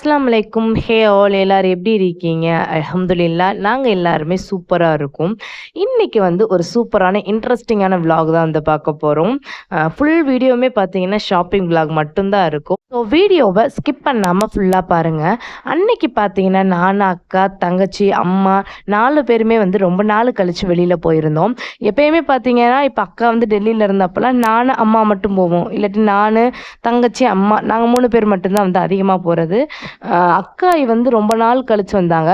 அஸ்ஸலாமு அலைக்கும். Hey all எல்லாரும் எப்படி இருக்கீங்க? அல்ஹம்துலில்லாஹ் நாங்க எல்லாருமே சூப்பரா இருக்கோம். இன்னைக்கு வந்து ஒரு சூப்பரான இன்ட்ரஸ்டிங்கான விளாக் தான் வந்து பார்க்க போறோம். ஃபுல் வீடியோவுமே பார்த்தீங்கன்னா ஷாப்பிங் விளாக் மட்டும் தான் இருக்கும். ஸோ வீடியோவ ஸ்கிப் பண்ணாம ஃபுல்லா பாருங்க. அன்னைக்கு பார்த்தீங்கன்னா நானு, அக்கா, தங்கச்சி, அம்மா 4 பேருமே வந்து ரொம்ப நாள் கழிச்சு வெளியில போயிருந்தோம். எப்பயுமே பார்த்தீங்கன்னா, இப்ப அக்கா வந்து டெல்லியில இருந்தப்பலாம் நானு, அம்மா மட்டும் போவோம். இல்லாட்டி நானு, தங்கச்சி, அம்மா நாங்க 3 பேர் மட்டும் தான் வந்து அதிகமா போறது. அக்கா வந்து ரொம்ப நாள் கழிச்சு வந்தாங்க.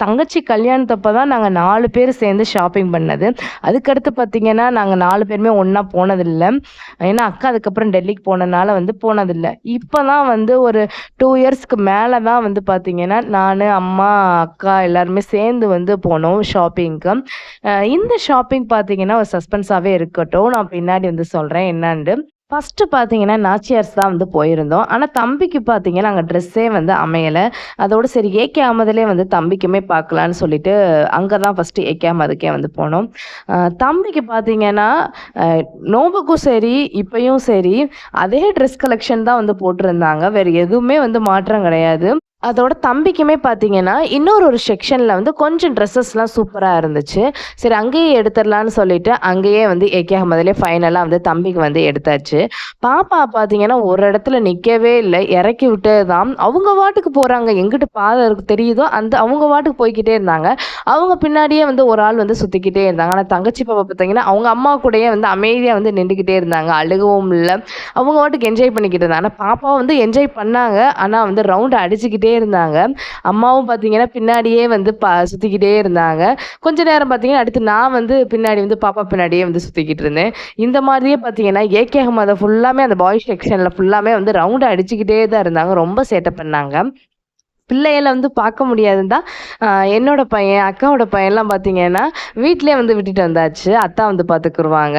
தங்கச்சி கல்யாணத்தப்ப தான் நாங்க 4 பேர் சேர்ந்து ஷாப்பிங் பண்ணது. அதுக்கடுத்து பார்த்தீங்கன்னா, நாங்க 4 பேருமே ஒண்ணா போனதில்ல. ஏன்னா, அக்கா அதுக்கப்புறம் டெல்லிக்கு போனனால வந்து போனதில்ல. இப்ப தான் வந்து ஒரு 2 இயர்ஸ்க்கு மேல தான் வந்து பார்த்தீங்கன்னா, நானு, அம்மா, அக்கா எல்லாருமே சேர்ந்து வந்து போனோம் ஷாப்பிங்க்கு. இந்த ஷாப்பிங் பார்த்தீங்கன்னா, ஒரு சஸ்பென்ஸாவே இருக்கட்டும். நான் பின்னாடி வந்து சொல்றேன் என்னான்ட்டு. ஃபர்ஸ்ட்டு பார்த்தீங்கன்னா, நாச்சியார்ஸ் தான் வந்து போயிருந்தோம். ஆனா, தம்பிக்கு பார்த்தீங்கன்னா, அங்க ட்ரெஸ்ஸே வந்து அமையல. அதோட சரி ஏகே அஹமதிலே வந்து தம்பிக்குமே பார்க்கலான்னு சொல்லிட்டு, அங்க தான் ஃபர்ஸ்ட்டு ஏகே அஹமதுக்கே வந்து போனோம். தம்பிக்கு பார்த்தீங்கன்னா, அ நோம்புக்கும் சரி, இப்பயும் சரி, அதே ட்ரெஸ் கலெக்ஷன் தான் வந்து போட்டிருந்தாங்க. வேற எதுவுமே வந்து மாற்றம் கிடையாது. அதோட தம்பிக்குமே பார்த்தீங்கன்னா, இன்னொரு ஒரு செக்ஷன்ல வந்து கொஞ்சம் ட்ரெஸ்ஸஸ்லாம் சூப்பரா இருந்துச்சு. சரி அங்கேயே எடுத்துடலான்னு சொல்லிட்டு, அங்கேயே வந்து ஏகே அஹமதிலே ஃபைனலா வந்து தம்பிக்கு வந்து எடுத்தாச்சு. பாப்பா பார்த்தீங்கன்னா, ஒரு இடத்துல நிக்கவே இல்ல. இறக்கி விட்டது தான். அவங்க பாட்டுக்கு போறாங்க. எங்கிட்டு பாதை தெரியுதோ, அவங்க பாட்டுக்கு போய்க்கிட்டே இருந்தாங்க. அவங்க பின்னாடியே வந்து ஒரு ஆள் வந்து சுத்திக்கிட்டே இருந்தாங்க. ஆனா தங்கச்சி பாப்பா பார்த்தீங்கன்னா, அவங்க அம்மா கூடயே வந்து அமைதியா வந்து நின்டுக்கிட்டே இருந்தாங்க. அழுகவும் இல்ல. அவங்க பாட்டுக்கு என்ஜாய் பண்ணிக்கிட்டு இருந்தாங்க. ஆனா பாப்பா வந்து என்ஜாய் பண்ணாங்க. ஆனா வந்து ரவுண்ட் அடிச்சுக்கிட்டே இருந்தாங்க. அம்மாவும் பார்த்தீங்கன்னா, பின்னாடியே வந்து சுத்திக்கிட்டே இருந்தாங்க. கொஞ்ச நேரம் பார்த்தீங்கன்னா, அடுத்து நான் வந்து பின்னாடி வந்து பாப்பா பின்னாடியே வந்து சுத்திக்கிட்டு இருந்தேன். இந்த மாதிரியே பார்த்தீங்கன்னா, ஏகே அஹமத ஃபுல்லாமே அந்த பாய்ஸ் செக்ஷன்ல ஃபுல்லாமே வந்து ரவுண்ட் அடிச்சுக்கிட்டே தான் இருந்தாங்க. ரொம்ப சேட்டை பண்ணாங்க. பிள்ளைகள வந்து பார்க்க முடியாதுன்னு தான் என்னோட பையன், அக்காவோட பையன்லாம் பார்த்தீங்கன்னா, வீட்லயே வந்து விட்டுட்டு வந்தாச்சு. அத்தா வந்து பார்த்துக்குருவாங்க.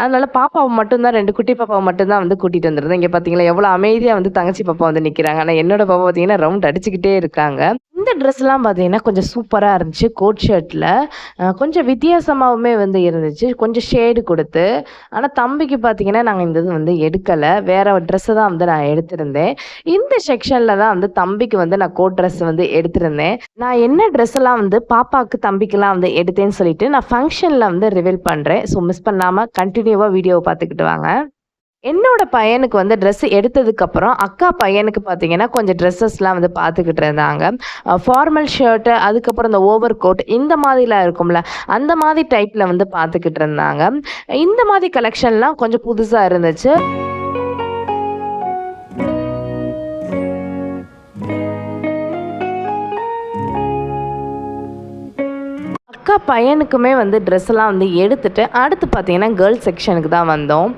அதனால பாப்பாவ மட்டும் தான் 2 குட்டி பாப்பாவ மட்டும் தான் வந்து கூட்டிட்டு வந்திருந்தேன். இங்க பார்த்தீங்களா, எவ்வளோ அமைதியா வந்து தங்கச்சி பாப்பா வந்து நிக்கிறாங்க. ஆனா என்னோட பாப்பா பார்த்தீங்கன்னா, ரவுண்ட் அடிச்சுக்கிட்டே இருக்காங்க. இந்த ட்ரெஸ்லாம் பார்த்தீங்கன்னா, கொஞ்சம் சூப்பரா இருந்துச்சு. கோட் ஷர்ட்ல. கொஞ்சம் வித்தியாசமாவுமே வந்து இருந்துச்சு. கொஞ்சம் ஷேடு குடுத்து. ஆனா தம்பிக்கு பார்த்தீங்கன்னா, நாங்க இந்த இது வந்து எடுக்கல. வேற ஒரு ட்ரெஸ்ஸ தான் வந்து நான் எடுத்திருந்தேன். இந்த செக்ஷன்ல தான் வந்து தம்பிக்கு வந்து நான் கோட் ட்ரெஸ் வந்து எடுத்திருந்தேன். நான் என்ன ட்ரெஸ் எல்லாம் வந்து பாப்பாக்கு, தம்பிக்குலாம் வந்து எடுத்தேன்னு சொல்லிட்டு நான் ஃபங்ஷன்ல வந்து ரிவீல் பண்றேன். ஸோ மிஸ் பண்ணாம கன்டினியூவா வீடியோவ பார்த்துக்கிட்டு வாங்க. என்னோட பையனுக்கு வந்து ட்ரெஸ் எடுத்ததுக்கப்புறம், அக்கா பையனுக்கு பார்த்தீங்கன்னா, கொஞ்சம் ட்ரெஸ்ஸஸ்லாம் வந்து பார்த்துக்கிட்டு இருந்தாங்க. ஃபார்மல் ஷர்ட்டு, அதுக்கப்புறம் இந்த ஓவர் கோட் இந்த மாதிரிலாம் இருக்கும்ல, அந்த மாதிரி டைப்ல வந்து பார்த்துக்கிட்டு இருந்தாங்க. இந்த மாதிரி கலெக்ஷன்லாம் கொஞ்சம் புதுசா இருந்துச்சு. அக்கா பையனுக்குமே வந்து ட்ரெஸ்லாம் வந்து எடுத்துட்டு, அடுத்து பார்த்தீங்கன்னா, கேர்ள்ஸ் செக்ஷனுக்கு தான் வந்தோம்.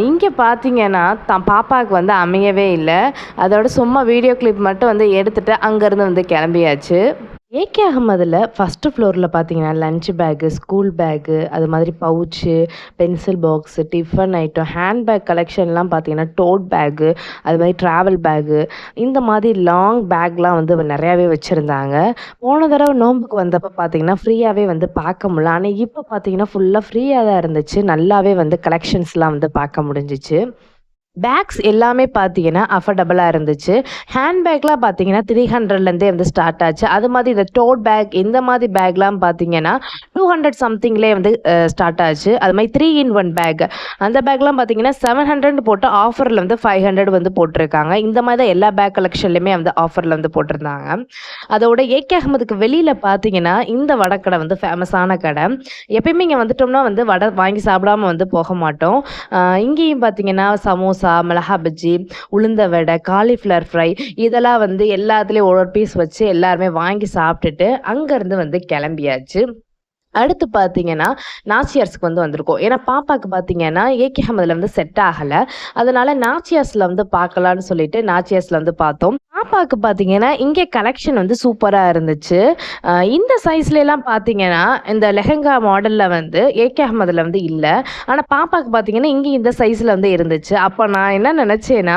இங்கே பார்த்தீங்கன்னா, பாப்பாவுக்கு வந்து அமையவே இல்ல. அதோட சும்மா வீடியோ கிளிப் மட்டும் வந்து எடுத்துட்டு, அங்கேருந்து வந்து கிளம்பியாச்சு. ஏகே அஹமதில ஃபர்ஸ்ட்டு ஃப்ளோரில் பார்த்தீங்கன்னா, லஞ்ச் பேக்கு, ஸ்கூல் பேக்கு, அது மாதிரி pouch, pencil box, tiffin item, hand bag கலெக்ஷன்லாம் பார்த்தீங்கன்னா, டோட் பேக்கு, அது மாதிரி ட்ராவல் பேக்கு, இந்த மாதிரி லாங் பேக்லாம் வந்து நிறையாவே வச்சுருந்தாங்க. போன தடவை நோம்புக்கு வந்தப்போ பார்த்தீங்கன்னா, ஃப்ரீயாவே வந்து பார்க்க முடியல. ஆனால் இப்போ பார்த்தீங்கன்னா, ஃபுல்லா ஃப்ரீயா தான் இருந்துச்சு. நல்லாவே வந்து கலெக்ஷன்ஸ்லாம் வந்து பார்க்க முடிஞ்சுச்சு. பேக்ஸ் எல்லாமே பார்த்தீங்கன்னா, அஃபர்டபுளா இருந்துச்சு. ஹேண்ட் பேக்லாம் பார்த்தீங்கன்னா, 300லேருந்தே வந்து ஸ்டார்ட் ஆச்சு. அது மாதிரி இந்த டோட் பேக் இந்த மாதிரி பேக்லாம் பார்த்தீங்கன்னா, 200 சம்திங்லேயே வந்து ஸ்டார்ட் ஆச்சு. அது மாதிரி 3 இன் 1 பேக் அந்த பேக்லாம் பார்த்தீங்கன்னா, 700 போட்டு ஆஃபரில் வந்து 500 வந்து போட்டிருக்காங்க. இந்த மாதிரி தான் எல்லா பேக் கலெக்ஷன்லையுமே வந்து ஆஃபரில் வந்து போட்டிருந்தாங்க. அதோட ஏகே அஹமதுக்கு வெளியில் பார்த்தீங்கன்னா, இந்த வடைக்கடை வந்து ஃபேமஸான கடை. எப்பயுமே இங்கே வந்துட்டோம்னா வந்து வடை வாங்கி சாப்பிடாம வந்து போக மாட்டோம். இங்கேயும் பார்த்தீங்கன்னா, சமோசா, மிளகா பஜ்ஜி, உளுந்த வடை, காலிஃப்ளவர் ஃப்ரை இதெல்லாம் வந்து எல்லாத்துலேயும் ஒரு பீஸ் வச்சு எல்லாருமே வாங்கி சாப்பிட்டுட்டு அங்கேருந்து வந்து கிளம்பியாச்சு. அடுத்து பார்த்தீங்கன்னா, நாச்சியார்ஸ்க்கு வந்து வந்திருக்கோம். ஏன்னா பாப்பாக்கு பார்த்தீங்கன்னா, ஏகே அஹமதில வந்து செட் ஆகல. அதனால நாச்சியார்ஸ்ல வந்து பார்க்கலான்னு சொல்லிட்டு நாச்சியார்ஸ்ல வந்து பார்த்தோம். பாப்பாக்கு பார்த்தீங்கன்னா, இங்கே கலெக்ஷன் வந்து சூப்பரா இருந்துச்சு. இந்த சைஸ்லலாம் பார்த்தீங்கன்னா, இந்த லெஹெங்கா மாடல்ல வந்து ஏகே அஹமதில வந்து இல்ல. ஆனா பாப்பாக்கு பார்த்தீங்கன்னா, இங்கே இந்த சைஸ்ல வந்து இருந்துச்சு. அப்ப நான் என்ன நினைச்சேன்னா,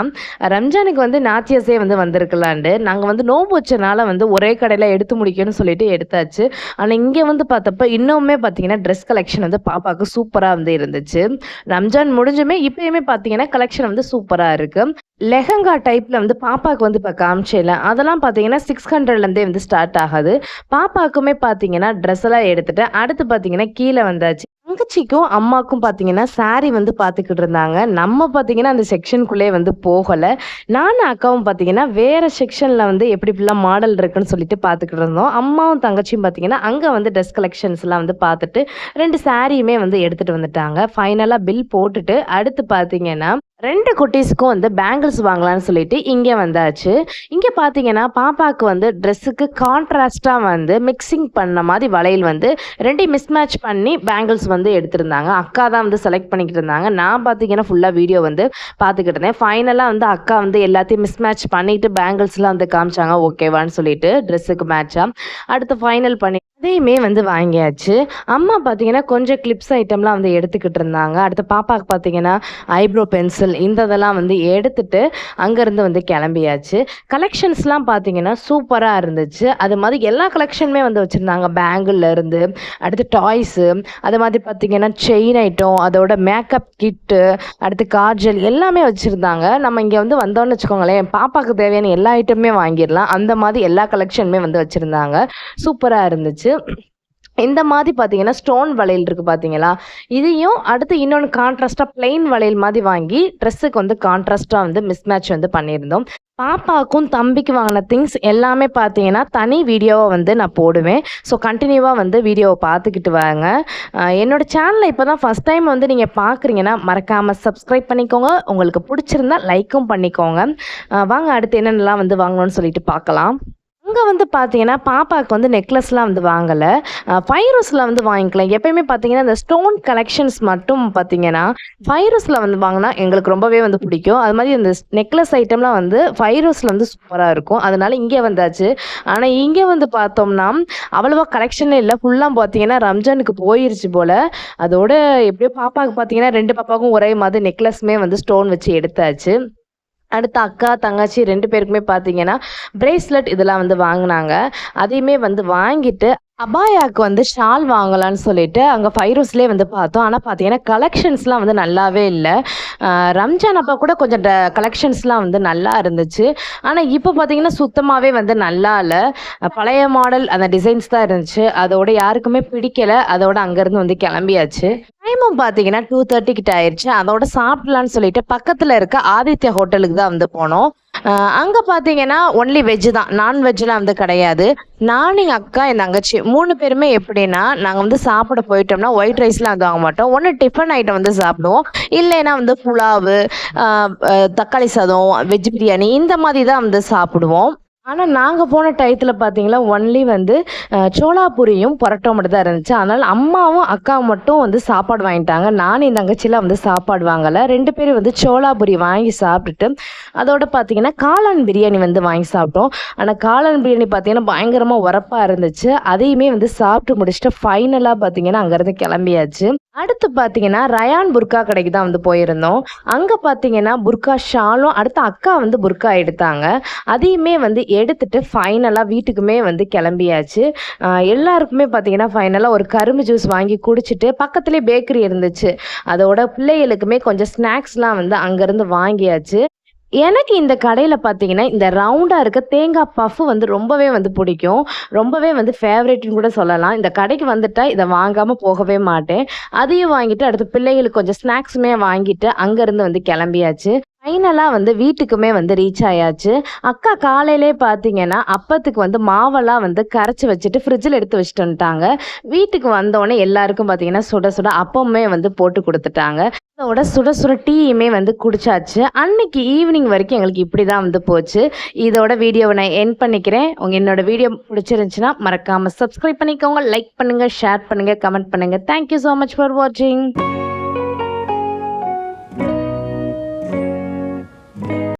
ரம்ஜானுக்கு வந்து நாச்சியார்ஸே வந்து வந்திருக்கலான்ட்டு. நாங்க வந்து நோன்பு வச்சனால வந்து ஒரே கடையில எடுத்து முடிக்கணும்னு சொல்லிட்டு எடுத்தாச்சு. ஆனா இங்கே வந்து பார்த்தப்ப இன்னும் இன்னுமே பார்த்தீங்கன்னா ட்ரெஸ் கலெக்ஷன் வந்து பாப்பாவுக்கு சூப்பரா வந்து இருந்துச்சு. ரம்ஜான் முடிஞ்சுமே இப்பயுமே பார்த்தீங்கன்னா கலெக்ஷன் வந்து சூப்பரா இருக்கு. லெஹங்கா டைப்ல வந்து பாப்பாக்கு வந்து இப்ப காமிச்சேன்ல, அதெல்லாம் பார்த்தீங்கன்னா 600லேருந்தே வந்து ஸ்டார்ட் ஆகுது. பாப்பாக்குமே பார்த்தீங்கன்னா ட்ரெஸ் எல்லாம் எடுத்துட்டு, அடுத்து பார்த்தீங்கன்னா கீழ வந்தாச்சு. தங்கச்சிக்கும், அம்மாக்கும் பார்த்தீங்கன்னா சாரி வந்து பார்த்துக்கிட்டு இருந்தாங்க. நம்ம பார்த்தீங்கன்னா அந்த செக்ஷனுக்குள்ளயே வந்து போகல. நானும் அக்காவும் பார்த்தீங்கன்னா வேற செக்ஷன்ல வந்து எப்படி எப்படிலாம் மாடல் இருக்குன்னு சொல்லிட்டு பார்த்துக்கிட்டு இருந்தோம். அம்மாவும் தங்கச்சியும் பார்த்தீங்கன்னா அங்க வந்து ட்ரெஸ் கலெக்ஷன்ஸ்லாம் வந்து பார்த்துட்டு 2 சாரியுமே வந்து எடுத்துட்டு வந்துட்டாங்க. ஃபைனலா பில் போட்டுட்டு அடுத்து பார்த்தீங்கன்னா 2 குட்டீஸ்க்கும் வந்து பேங்கிள்ஸ் வாங்கலான்னு சொல்லிட்டு இங்க வந்தாச்சு. இங்க பார்த்தீங்கன்னா பாப்பாக்கு வந்து ட்ரெஸ்ஸுக்கு கான்ட்ராஸ்ட்டா வந்து மிக்சிங் பண்ண மாரி வளையல் வந்து 2யும் மிஸ்மேட்ச் பண்ணி பேங்கிள்ஸ் வந்து எடுத்திருந்தாங்க. அக்கா தான் வந்து செலக்ட் பண்ணிக்கிட்டு இருந்தாங்க. நான் பார்த்தீங்கன்னா ஃபுல்லா வீடியோ வந்து பார்த்துக்கிட்டு இருந்தேன். ஃபைனலா வந்து அக்கா வந்து எல்லாத்தையும் மிஸ்மேட்ச் பண்ணிட்டு பேங்கிள்ஸ்லாம் வந்து காமிச்சாங்க. ஓகேவான்னு சொல்லிட்டு ட்ரெஸ்ஸுக்கு மேட்சா. அடுத்து ஃபைனல் பண்ணி அதையுமே வந்து வாங்கியாச்சு. அம்மா பார்த்தீங்கன்னா கொஞ்சம் கிளிப்ஸ் ஐட்டம்லாம் வந்து எடுத்துக்கிட்டு இருந்தாங்க. அடுத்து பாப்பாக்கு பார்த்தீங்கன்னா ஐப்ரோ பென்சில் இந்த இதெல்லாம் வந்து எடுத்துட்டு அங்கேருந்து வந்து கிளம்பியாச்சு. கலெக்ஷன்ஸ்லாம் பார்த்தீங்கன்னா சூப்பரா இருந்துச்சு. அது மாதிரி எல்லா கலெக்ஷனுமே வந்து வச்சுருந்தாங்க. பேங்கிள்ல இருந்து அடுத்து டாய்ஸு, அது மாதிரி பார்த்தீங்கன்னா செயின் ஐட்டம், அதோட மேக்கப் கிட்டு, அடுத்து காஜல் எல்லாமே வச்சுருந்தாங்க. நம்ம இங்கே வந்து வந்தோம்னு வச்சுக்கோங்களேன், பாப்பாக்கு தேவையான எல்லா ஐட்டமுமே வாங்கிடலாம். அந்த மாதிரி எல்லா கலெக்ஷனுமே வந்து வச்சுருந்தாங்க. சூப்பரா இருந்துச்சு. இந்த மாதிரி பார்த்தீங்கன்னா ஸ்டோன் வளையல் இருக்கு பார்த்தீங்களா? இதையும் அடுத்து இன்னொன்னு கான்ட்ராஸ்ட்டா பிளெயின் வளையல் மாதிரி வாங்கி ட்ரெஸ்ஸுக்கு வந்து கான்ட்ராஸ்ட்டா வந்து மிஸ்மேட்ச் வந்து பண்ணியிருந்தோம். பாப்பாக்கும் தம்பிக்கு வாங்கின திங்ஸ் எல்லாமே பார்த்தீங்கன்னா தனி வீடியோவா வந்து நான் போடுவேன். ஸோ கண்டினியூவா வந்து வீடியோவை பார்த்துக்கிட்டு வாங்க. என்னோட சேனலை இப்போ தான் ஃபர்ஸ்ட் டைம் வந்து நீங்கள் பார்க்குறீங்கன்னா மறக்காம சப்ஸ்கிரைப் பண்ணிக்கோங்க. உங்களுக்கு பிடிச்சிருந்தா லைக்கும் பண்ணிக்கோங்க. வாங்க அடுத்து என்னென்னலாம் வந்து வாங்கணும்னு சொல்லிட்டு பார்க்கலாம். அங்க வந்து பார்த்தீங்கன்னா, பாப்பாக்கு வந்து நெக்லஸ்லாம் வந்து வாங்கல. ஃபைரோஸ்ல வந்து வாங்கிக்கலாம். எப்பயுமே பார்த்தீங்கன்னா, இந்த ஸ்டோன் கலெக்ஷன்ஸ் மட்டும் பார்த்தீங்கன்னா, ஃபைரோஸ்ல வந்து வாங்குனா எங்களுக்கு ரொம்பவே வந்து பிடிக்கும். அது மாதிரி இந்த நெக்லஸ் ஐட்டம்லாம் வந்து ஃபைரோஸ்ல வந்து சூப்பரா இருக்கும். அதனால இங்கே வந்தாச்சு. ஆனா இங்கே வந்து பார்த்தோம்னா, அவ்வளவா கலெக்ஷனே இல்ல. ஃபுல்லா பார்த்தீங்கன்னா, ரம்ஜானுக்கு போயிருச்சு போல. அதோட எப்படியோ பாப்பாக்கு பார்த்தீங்கன்னா, 2 பாப்பாவுக்கும் ஒரே மாதிரி நெக்லஸுமே வந்து ஸ்டோன் வச்சு எடுத்தாச்சு. அடுத்து அக்கா, தங்கச்சி 2 பேருக்குமே பார்த்தீங்கன்னா, பிரேஸ்லெட் இதெல்லாம் வந்து வாங்குனாங்க. அதையுமே வந்து வாங்கிட்டு, அபாயாக்கு வந்து ஷால் வாங்கலான்னு சொல்லிட்டு, அங்க ஃபைரோஸ்லயே வந்து பார்த்தோம். ஆனா பார்த்தீங்கன்னா, கலெக்ஷன்ஸ்லாம் வந்து நல்லாவே இல்ல. ரம்ஜான் அப்ப கூட கொஞ்சம் கலெக்ஷன்ஸ்லாம் வந்து நல்லா இருந்துச்சு. ஆனா இப்ப பார்த்தீங்கன்னா, சுத்தமாவே வந்து நல்லா இல்ல. பழைய மாடல் அந்த டிசைன்ஸ் தான் இருந்துச்சு. அதோட யாருக்குமே பிடிக்கல. அதோட அங்கருந்து வந்து கிளம்பியாச்சு. டைமும் பார்த்தீங்கன்னா 2:30 கிட்ட ஆயிருச்சு. அதோட சாப்பிடலான்னு சொல்லிட்டு பக்கத்துல இருக்க ஆதித்யா ஹோட்டலுக்கு தான் வந்து போனோம். அங்க பார்த்தீங்கன்னா ஒன்லி வெஜ் தான். நான்வெஜ்லாம் வந்து கிடையாது. நான், எங்க அக்கா, என் தங்கச்சி 3 பேருமே எப்படின்னா, நாங்க வந்து சாப்பிட போயிட்டோம்னா ஒயிட் ரைஸ்லாம் வந்து வாங்க மாட்டோம். ஒண்ணு டிஃபன் ஐட்டம் வந்து சாப்பிடுவோம். இல்லைன்னா வந்து புலாவு, அ அ தக்காளி சாதம், வெஜ் பிரியாணி இந்த மாதிரி தான் வந்து சாப்பிடுவோம். ஆனா நாங்க போன டயத்துல பார்த்தீங்களா, ஒன்லி வந்து சோளாபூரியும், பரோட்டாவும் மட்டும் தான் இருந்துச்சு. அதனால அம்மாவும், அக்காவும் மட்டும் வந்து சாப்பாடு வாங்கிட்டாங்க. நானும் என் தங்கச்சிலாம் வந்து சாப்பாடு வாங்கல. 2 பேரும் வந்து சோளாபூரி வாங்கி சாப்பிட்டுட்டு, அதோட பார்த்தீங்கன்னா காளான் பிரியாணி வந்து வாங்கி சாப்பிட்டோம். ஆனா காளான் பிரியாணி பார்த்தீங்கன்னா பயங்கரமா உரப்பா இருந்துச்சு. அதையுமே வந்து சாப்பிட்டு முடிச்சுட்டு ஃபைனலா பார்த்தீங்கன்னா அங்கருந்து கிளம்பியாச்சு. அடுத்து பார்த்தீங்கன்னா, ரயான் புர்கா கடைக்கு தான் வந்து போயிருந்தோம். அங்க பார்த்தீங்கன்னா புர்கா ஷாலும், அடுத்து அக்கா வந்து புர்கா எடுத்தாங்க. அதையுமே வந்து எடுத்துட்டு ஃபைனலா வீட்டுக்குமே வந்து கிளம்பியாச்சு. எல்லாருக்குமே பார்த்தீங்கன்னா, ஃபைனலா ஒரு கரும்பு ஜூஸ் வாங்கி குடிச்சிட்டு, பக்கத்திலேயே பேக்கரி இருந்துச்சு. அதோட பிள்ளைகளுக்குமே கொஞ்சம் ஸ்நாக்ஸ்லாம் வந்து அங்கருந்து வாங்கியாச்சு. எனக்கு இந்த கடையில பார்த்தீங்கன்னா, இந்த ரவுண்டா இருக்க தேங்காய் பஃப் வந்து ரொம்பவே வந்து பிடிக்கும். ரொம்பவே வந்து ஃபேவரைட்ன்னு கூட சொல்லலாம். இந்த கடைக்கு வந்துட்டா இத வாங்காம போகவே மாட்டேன். அதையும் வாங்கிட்டு அடுத்து பிள்ளைகளுக்கு கொஞ்சம் ஸ்நாக்ஸுமே வாங்கிட்டு அங்கருந்து வந்து கிளம்பியாச்சு. ஃபைனலா வந்து வீட்டுக்குமே வந்து ரீச் ஆயாச்சு. அக்கா காலையிலே பார்த்தீங்கன்னா, அப்பத்துக்கு வந்து மாவெல்லாம் வந்து கரைச்சு வச்சுட்டு ஃப்ரிட்ஜில எடுத்து வச்சுட்டு வந்துட்டாங்க. வீட்டுக்கு வந்தோனே எல்லாருக்கும் பார்த்தீங்கன்னா, சுட சுட அப்பமுமே வந்து போட்டு குடுத்துட்டாங்க. அதோட சுட சுட டீயுமே வந்து குடிச்சாச்சு. அன்னைக்கு ஈவினிங் வரைக்கும் எங்களுக்கு இப்படி தான் வந்து போச்சு. இதோட வீடியோவை நான் எண்ட் பண்ணிக்கிறேன். என்னோட வீடியோ பிடிச்சிருந்துச்சுன்னா மறக்காம சப்ஸ்கிரைப் பண்ணிக்கோங்க, லைக் பண்ணுங்க, ஷேர் பண்ணுங்க, கமெண்ட் பண்ணுங்க. Thank you so much for வாட்சிங்.